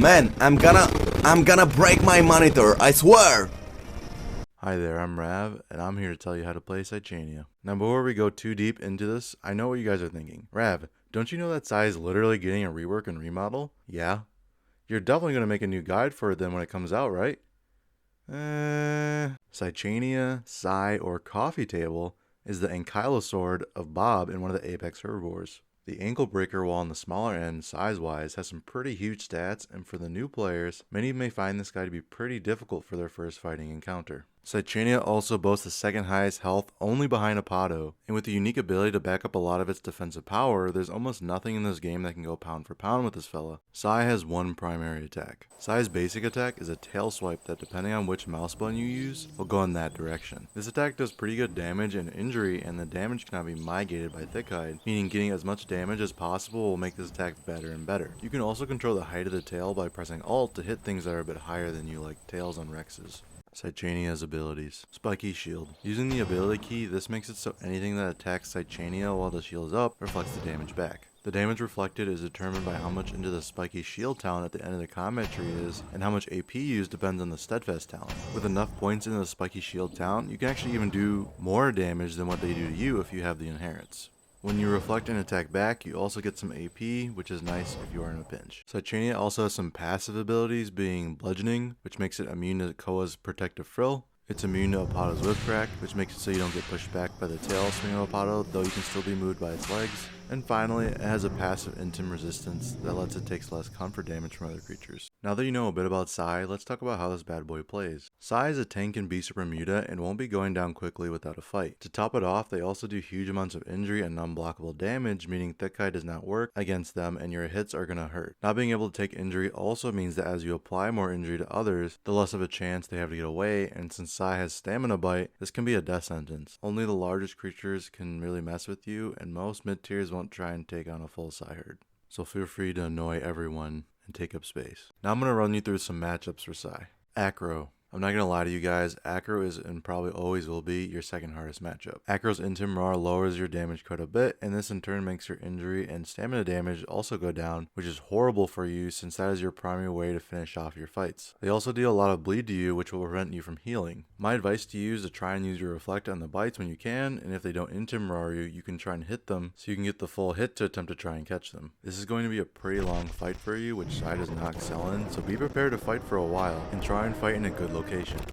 Man, I'm gonna break my monitor, I swear! Hi there, I'm Rav, and I'm here to tell you how to play Saichaina. Now before we go too deep into this, I know what you guys are thinking. Rav, don't you know that Sai is literally getting a rework and remodel? Yeah? You're definitely going to make a new guide for it then when it comes out, right? Saichaina, Sai, or Coffee Table is the ankylosword of Bob in one of the Apex herbivores. The ankle breaker, while on the smaller end size-wise, has some pretty huge stats, and for the new players, many may find this guy to be pretty difficult for their first fighting encounter. Saichaina also boasts the second highest health, only behind Apado, and with the unique ability to back up a lot of its defensive power, there's almost nothing in this game that can go pound for pound with this fella. Sai has one primary attack. Sai's basic attack is a tail swipe that, depending on which mouse button you use, will go in that direction. This attack does pretty good damage and injury, and the damage cannot be migrated by Thick Hide, meaning getting as much damage as possible will make this attack better and better. You can also control the height of the tail by pressing Alt to hit things that are a bit higher than you, like tails on Rexes. Saichaina's abilities. Spiky Shield. Using the ability key, this makes it so anything that attacks Saichaina while the shield is up reflects the damage back. The damage reflected is determined by how much into the Spiky Shield talent at the end of the combat tree is, and how much AP used depends on the Steadfast talent. With enough points into the Spiky Shield talent, you can actually even do more damage than what they do to you if you have the inherits. When you reflect and attack back, you also get some AP, which is nice if you are in a pinch. Saichaina also has some passive abilities, being Bludgeoning, which makes it immune to Koa's Protective Frill. It's immune to Apado's Whip Crack, which makes it so you don't get pushed back by the tail swing of Apado, though you can still be moved by its legs. And finally, it has a passive Intim resistance that lets it take less comfort damage from other creatures. Now that you know a bit about Sai, let's talk about how this bad boy plays. Sai is a tank in Beast of Bermuda and won't be going down quickly without a fight. To top it off, they also do huge amounts of injury and non-blockable damage, meaning Thick Hide does not work against them and your hits are gonna hurt. Not being able to take injury also means that as you apply more injury to others, the less of a chance they have to get away, and since Sai has Stamina Bite, this can be a death sentence. Only the largest creatures can really mess with you, and most mid-tiers won't try and take on a full Sai herd. So feel free to annoy everyone and take up space. Now I'm going to run you through some matchups for Sai. Acro. I'm not going to lie to you guys, Acro is and probably always will be your second hardest matchup. Acro's Intim Roar lowers your damage quite a bit, and this in turn makes your injury and stamina damage also go down, which is horrible for you since that is your primary way to finish off your fights. They also deal a lot of bleed to you, which will prevent you from healing. My advice to you is to try and use your Reflect on the bites when you can, and if they don't Intim Roar you, you can try and hit them so you can get the full hit to attempt to try and catch them. This is going to be a pretty long fight for you, which Sai does not excel in, so be prepared to fight for a while, and try and fight in a good location,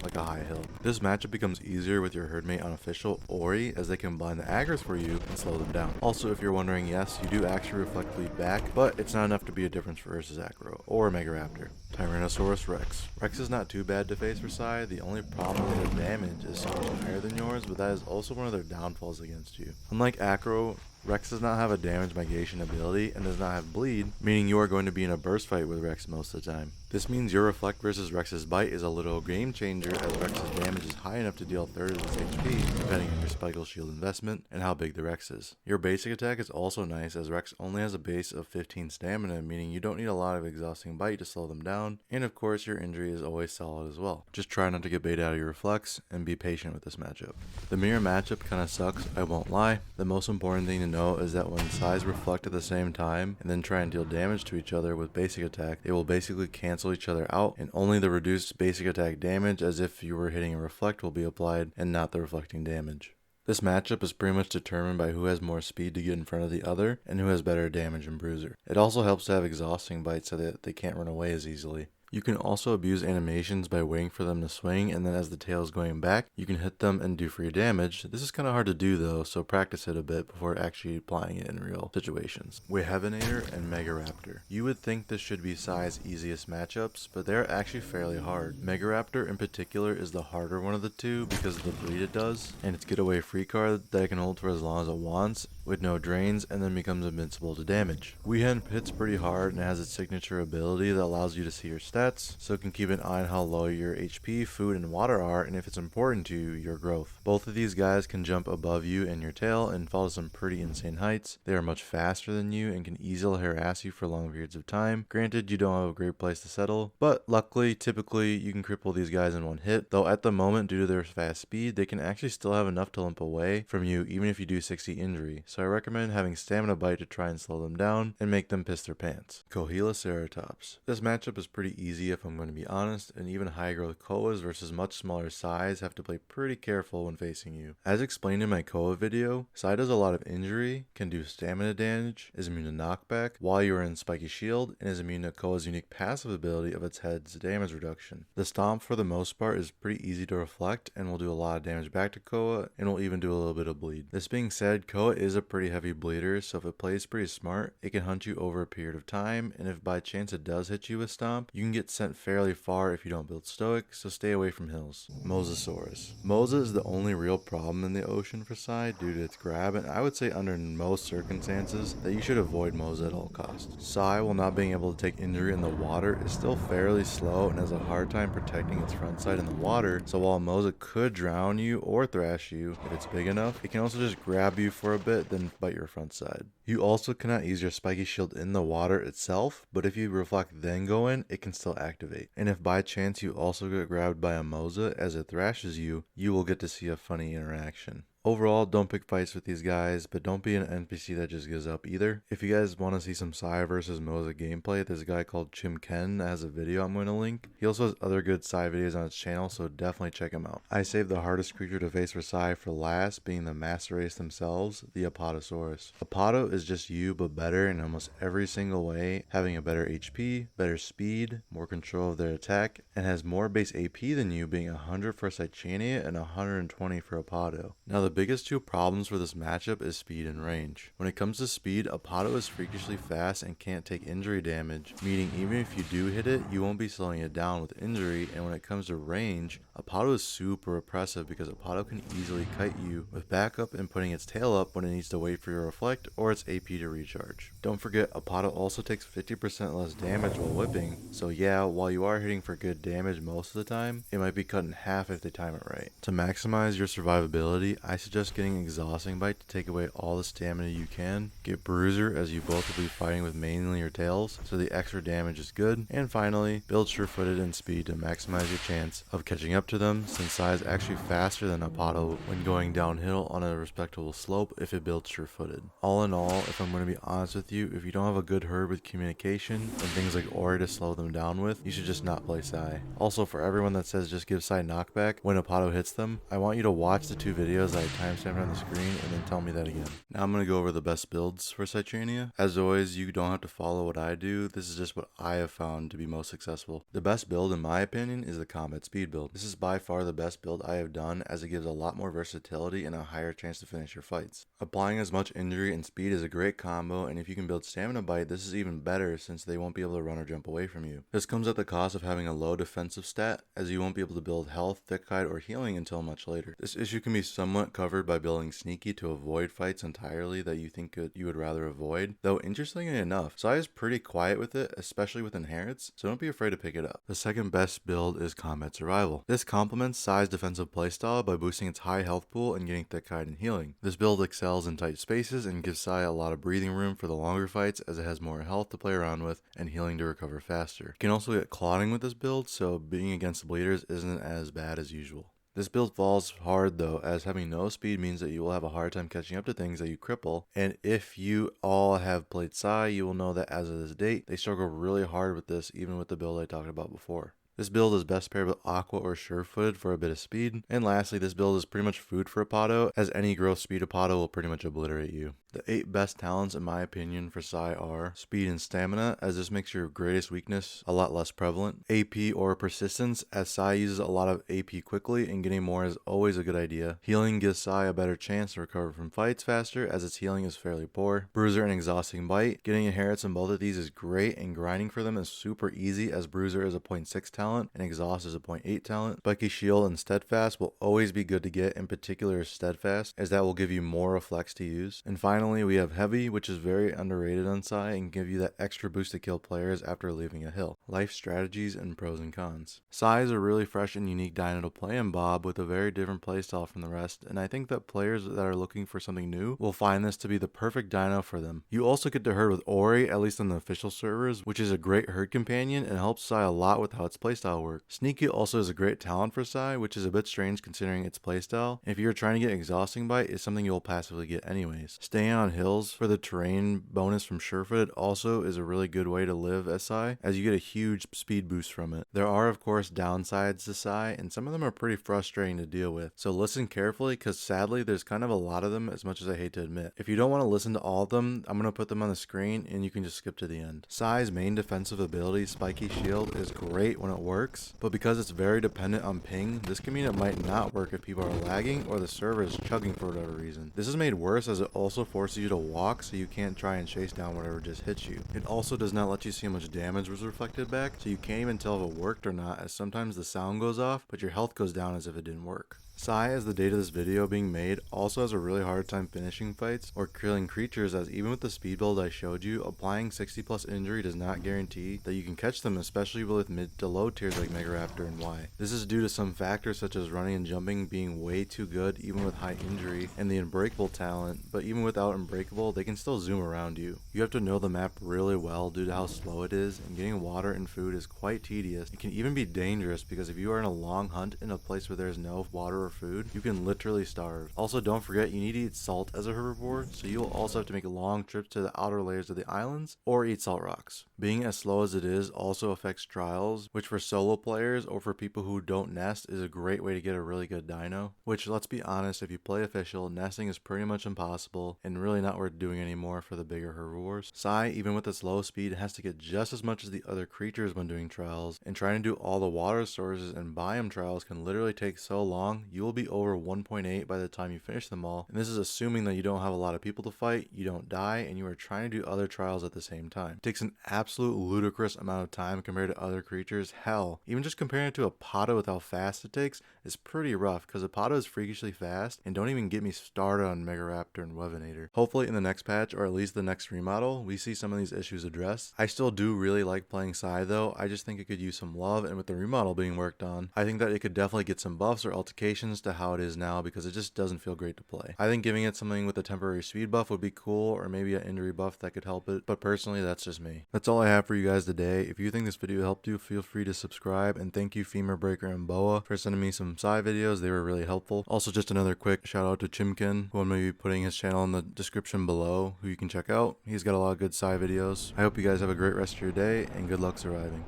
like a high hill. This matchup becomes easier with your herdmate unofficial Ori, as they can blind the aggros for you and slow them down. Also, if you're wondering, yes, you do actually reflect bleed back, but it's not enough to be a difference versus Acro or Megaraptor. Tyrannosaurus Rex. Rex is not too bad to face for Sai. The only problem with their damage is so much higher than yours, but that is also one of their downfalls against you. Unlike Acro, Rex does not have a damage negation ability and does not have bleed, meaning you are going to be in a burst fight with Rex most of the time. This means your Reflect versus Rex's Bite is a little game changer, as Rex's damage is high enough to deal a third of its HP, depending on your Spikel Shield investment and how big the Rex is. Your basic attack is also nice, as Rex only has a base of 15 stamina, meaning you don't need a lot of exhausting bite to slow them down, and of course your injury is always solid as well. Just try not to get bait out of your Reflex, and be patient with this matchup. The mirror matchup kinda sucks, I won't lie. The most important thing to know is that when Sais reflect at the same time, and then try and deal damage to each other with basic attack, they will basically cancel each other out, and only the reduced basic attack damage, as if you were hitting a reflect, will be applied, and not the reflecting damage. This matchup is pretty much determined by who has more speed to get in front of the other, and who has better damage and bruiser. It also helps to have exhausting bites so that they can't run away as easily. You can also abuse animations by waiting for them to swing, and then as the tail is going back, you can hit them and do free damage. This is kind of hard to do though, so practice it a bit before actually applying it in real situations. Wehevenator and Megaraptor. You would think this should be Sai's easiest matchups, but they're actually fairly hard. Megaraptor in particular is the harder one of the two because of the bleed it does, and its getaway free card that it can hold for as long as it wants, with no drains, and then becomes invincible to damage. Wehen hits pretty hard and has its signature ability that allows you to see your stats, so it can keep an eye on how low your HP, food, and water are, and if it's important to you, your growth. Both of these guys can jump above you and your tail and fall to some pretty insane heights. They are much faster than you and can easily harass you for long periods of time. Granted, you don't have a great place to settle, but luckily, typically, you can cripple these guys in one hit, though at the moment, due to their fast speed, they can actually still have enough to limp away from you even if you do 60 injury. so I recommend having Stamina Bite to try and slow them down and make them piss their pants. Cohelioceratops. This matchup is pretty easy if I'm going to be honest, and even high growth Koas versus much smaller Sais have to play pretty careful when facing you. As explained in my Koa video, Sai does a lot of injury, can do stamina damage, is immune to knockback while you are in Spiky Shield, and is immune to Koa's unique passive ability of its head's damage reduction. The stomp for the most part is pretty easy to reflect and will do a lot of damage back to Koa and will even do a little bit of bleed. This being said, Koa is a pretty heavy bleeder, so if it plays pretty smart, it can hunt you over a period of time, and if by chance it does hit you with stomp, you can get sent fairly far if you don't build stoic, so stay away from hills. Mosasaurus. Mosa is the only real problem in the ocean for Sai due to its grab, and I would say under most circumstances that you should avoid Mosa at all costs. Sai, while not being able to take injury in the water, is still fairly slow and has a hard time protecting its front side in the water, so while Mosa could drown you or thrash you if it's big enough, it can also just grab you for a bit then bite your front side. You also cannot use your Spiky Shield in the water itself, but if you reflect then go in, it can still activate. And if by chance you also get grabbed by a Mosa as it thrashes you, you will get to see a funny interaction. Overall, don't pick fights with these guys, but don't be an NPC that just gives up either. If you guys want to see some Sai versus Mosa gameplay, there's a guy called Chim Ken that has a video I'm going to link. He also has other good Sai videos on his channel, so definitely check him out. I saved the hardest creature to face for Sai for last, being the master race themselves, the Apatosaurus. Apato is just you, but better in almost every single way, having a better HP, better speed, more control of their attack, and has more base AP than you, being 100 for Saichaina and 120 for Apato. Now the biggest two problems for this matchup is speed and range. When it comes to speed, Apato is freakishly fast and can't take injury damage, meaning even if you do hit it, you won't be slowing it down with injury, and when it comes to range, Apato is super oppressive because Apato can easily kite you with backup and putting its tail up when it needs to wait for your reflect or its AP to recharge. Don't forget, Apato also takes 50% less damage while whipping, so yeah, while you are hitting for good damage most of the time, it might be cut in half if they time it right. To maximize your survivability, I suggest getting Exhausting Bite to take away all the stamina you can, get Bruiser as you both will be fighting with mainly your tails, so the extra damage is good, and finally, build Sure-Footed and Speed to maximize your chance of catching up to them, since Sai is actually faster than Apato when going downhill on a respectable slope if it builds Sure-Footed. All in all, if I'm going to be honest with you, if you don't have a good herd with communication and things like Ori to slow them down with, you should just not play Sai. Also, for everyone that says just give Sai knockback when Apato hits them, I want you to watch the two videos I timestamped on the screen and then tell me that again. Now I'm going to go over the best builds for Saichaina. As always, you don't have to follow what I do, this is just what I have found to be most successful. The best build in my opinion is the combat speed build. This is by far the best build I have done as it gives a lot more versatility and a higher chance to finish your fights. Applying as much injury and speed is a great combo, and if you can build Stamina Bite, this is even better since they won't be able to run or jump away from you. This comes at the cost of having a low defensive stat, as you won't be able to build health, thick hide, or healing until much later. This issue can be somewhat covered by building sneaky to avoid fights entirely that you think you would rather avoid, though interestingly enough, Sai is pretty quiet with it, especially with inherits, so don't be afraid to pick it up. The second best build is Combat Survival. This complements Sai's defensive playstyle by boosting its high health pool and getting thick hide and healing. This build excels in tight spaces and gives Sai a lot of breathing room for the longer fights as it has more health to play around with and healing to recover faster. You can also get clotting with this build, so being against the bleeders isn't as bad as usual. This build falls hard though, as having no speed means that you will have a hard time catching up to things that you cripple, and if you all have played Sai, you will know that as of this date, they struggle really hard with this even with the build I talked about before. This build is best paired with Aqua or Sure-Footed for a bit of speed, and lastly, this build is pretty much food for Apato, as any growth speed Apato will pretty much obliterate you. The 8 best talents in my opinion for Sai are Speed and Stamina, as this makes your greatest weakness a lot less prevalent. AP or Persistence, as Sai uses a lot of AP quickly and getting more is always a good idea. Healing gives Sai a better chance to recover from fights faster, as its healing is fairly poor. Bruiser and Exhausting Bite, getting inherits in both of these is great, and grinding for them is super easy, as Bruiser is a 0.6 talent and Exhaust is a 0.8 talent. Spiky Shield and Steadfast will always be good to get, in particular Steadfast, as that will give you more reflex to use. And finally, we have Heavy, which is very underrated on Sai and give you that extra boost to kill players after leaving a hill. Life strategies and pros and cons. Sai is a really fresh and unique dino to play in Bob with a very different playstyle from the rest, and I think that players that are looking for something new will find this to be the perfect dino for them. You also get to herd with Ori, at least on the official servers, which is a great herd companion and helps Sai a lot with how its playstyle playstyle work. Sneaky also is a great talent for Sai, which is a bit strange considering its playstyle. If you're trying to get exhausting bite, it's something you'll passively get anyways. Staying on hills for the terrain bonus from Surefooted also is a really good way to live as Sai, as you get a huge speed boost from it. There are of course downsides to Sai, and some of them are pretty frustrating to deal with, so listen carefully because sadly there's kind of a lot of them, as much as I hate to admit. If you don't want to listen to all of them, I'm going to put them on the screen and you can just skip to the end. Sai's main defensive ability, Spiky Shield, is great when it works, but because it's very dependent on ping, this can mean it might not work if people are lagging or the server is chugging for whatever reason. This is made worse as it also forces you to walk, so you can't try and chase down whatever just hits you. It also does not let you see how much damage was reflected back, so you can't even tell if it worked or not, as sometimes the sound goes off, but your health goes down as if it didn't work. Sai, as the date of this video being made, also has a really hard time finishing fights or killing creatures, as even with the speed build I showed you, applying 60 plus injury does not guarantee that you can catch them, especially with mid to low tiers like Mega Raptor and Y. This is due to some factors such as running and jumping being way too good even with high injury, and the Unbreakable talent, but even without Unbreakable they can still zoom around you. You have to know the map really well due to how slow it is, and getting water and food is quite tedious. It can even be dangerous because if you are in a long hunt in a place where there is no water or food, you can literally starve. Also, don't forget you need to eat salt as a herbivore, so you will also have to make long trips to the outer layers of the islands or eat salt rocks. Being as slow as it is also affects trials, which for solo players or for people who don't nest is a great way to get a really good dino, which, let's be honest, if you play official, nesting is pretty much impossible and really not worth doing anymore for the bigger herbivores. Sai, even with its low speed, has to get just as much as the other creatures when doing trials, and trying to do all the water sources and biome trials can literally take so long, you will be over 1.8 by the time you finish them all, and this is assuming that you don't have a lot of people to fight, you don't die, and you are trying to do other trials at the same time. It takes an absolute ludicrous amount of time compared to other creatures. Hell, even just comparing it to a Pata with how fast it takes is pretty rough, because a Pata is freakishly fast, and don't even get me started on Mega Raptor and Webinator. Hopefully in the next patch, or at least the next remodel, we see some of these issues addressed. I still do really like playing Sai though, I just think it could use some love, and with the remodel being worked on, I think that it could definitely get some buffs or altercations to how it is now, because it just doesn't feel great to play. I think giving it something with a temporary speed buff would be cool, or maybe an injury buff that could help it, but personally that's just me. That's all I have for you guys today. If you think this video helped you, feel free to subscribe, and thank you Femur Breaker and Boa for sending me some Sai videos, they were really helpful. Also, just another quick shout out to Chimkin, who I'm going to be putting his channel in the description below, who you can check out. He's got a lot of good Sai videos. I hope you guys have a great rest of your day, and good luck surviving.